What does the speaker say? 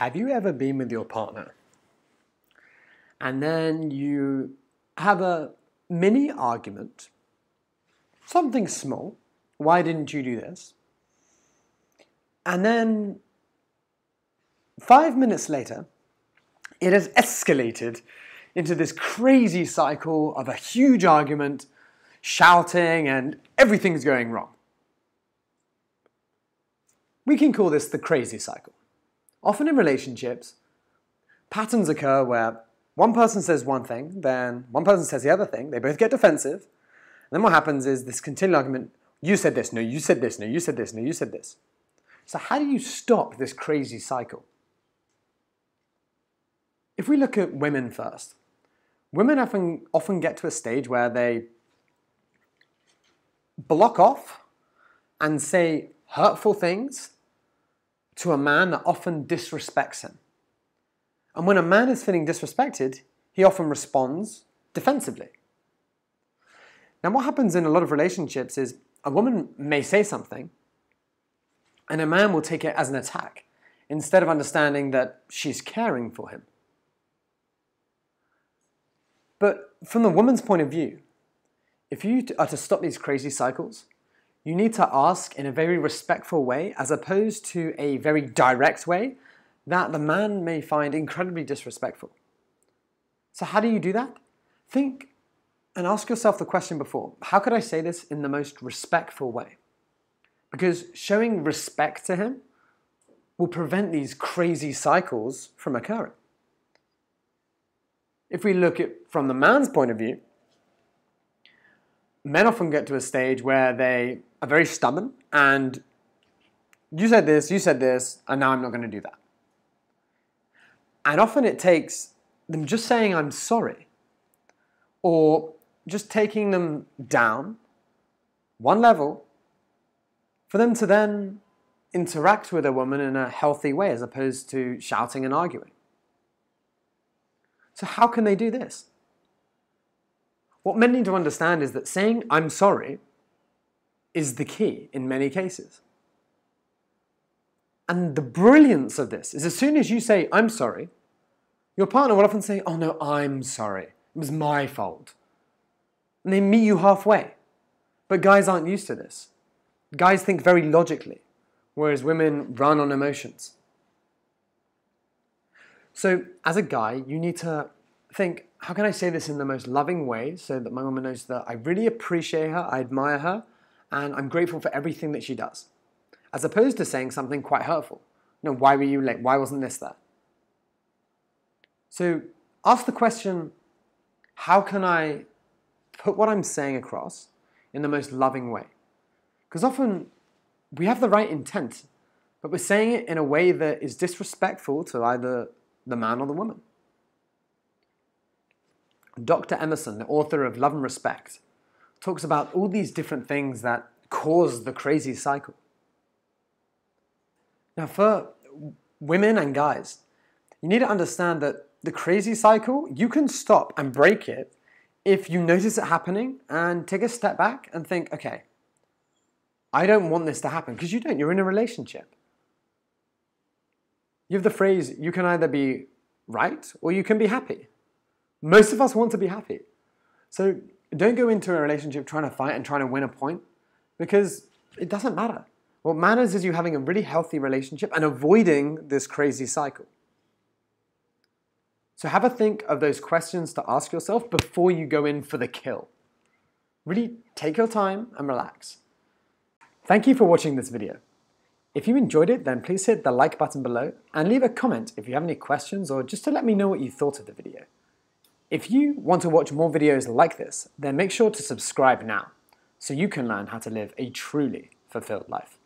Have you ever been with your partner and then you have a mini argument, something small, why didn't you do this? And then 5 minutes later, it has escalated into this crazy cycle of a huge argument, shouting, and everything's going wrong. We can call this the crazy cycle. Often in relationships, patterns occur where one person says one thing, then one person says the other thing, they both get defensive, and then what happens is this continual argument, you said this, no, you said this, no, you said this, no, you said this. So how do you stop this crazy cycle? If we look at women first, women often get to a stage where they block off and say hurtful things to a man that often disrespects him. And when a man is feeling disrespected, he often responds defensively. Now what happens in a lot of relationships is a woman may say something and a man will take it as an attack instead of understanding that she's caring for him. But from the woman's point of view, if you are to stop these crazy cycles, you need to ask in a very respectful way as opposed to a very direct way that the man may find incredibly disrespectful. So how do you do that? Think and ask yourself the question before, how could I say this in the most respectful way? Because showing respect to him will prevent these crazy cycles from occurring. If we look at from the man's point of view, men often get to a stage where they are very stubborn and you said this, and now I'm not going to do that. And often it takes them just saying I'm sorry or just taking them down one level for them to then interact with a woman in a healthy way as opposed to shouting and arguing. So how can they do this? What men need to understand is that saying I'm sorry is the key in many cases. And the brilliance of this is as soon as you say I'm sorry, your partner will often say, oh no, I'm sorry. It was my fault. And they meet you halfway. But guys aren't used to this. Guys think very logically, whereas women run on emotions. So as a guy, you need to think, how can I say this in the most loving way so that my woman knows that I really appreciate her, I admire her, and I'm grateful for everything that she does. As opposed to saying something quite hurtful. No, why were you late? Why wasn't this there? So ask the question, how can I put what I'm saying across in the most loving way? Because often we have the right intent, but we're saying it in a way that is disrespectful to either the man or the woman. Dr. Emerson, the author of Love and Respect, talks about all these different things that cause the crazy cycle. Now for women and guys, you need to understand that the crazy cycle, you can stop and break it if you notice it happening and take a step back and think, okay, I don't want this to happen, because you don't, you're in a relationship. You have the phrase, you can either be right or you can be happy. Most of us want to be happy. So don't go into a relationship trying to fight and trying to win a point, because it doesn't matter. What matters is you having a really healthy relationship and avoiding this crazy cycle. So have a think of those questions to ask yourself before you go in for the kill. Really take your time and relax. Thank you for watching this video. If you enjoyed it, then please hit the like button below and leave a comment if you have any questions or just to let me know what you thought of the video. If you want to watch more videos like this, then make sure to subscribe now so you can learn how to live a truly fulfilled life.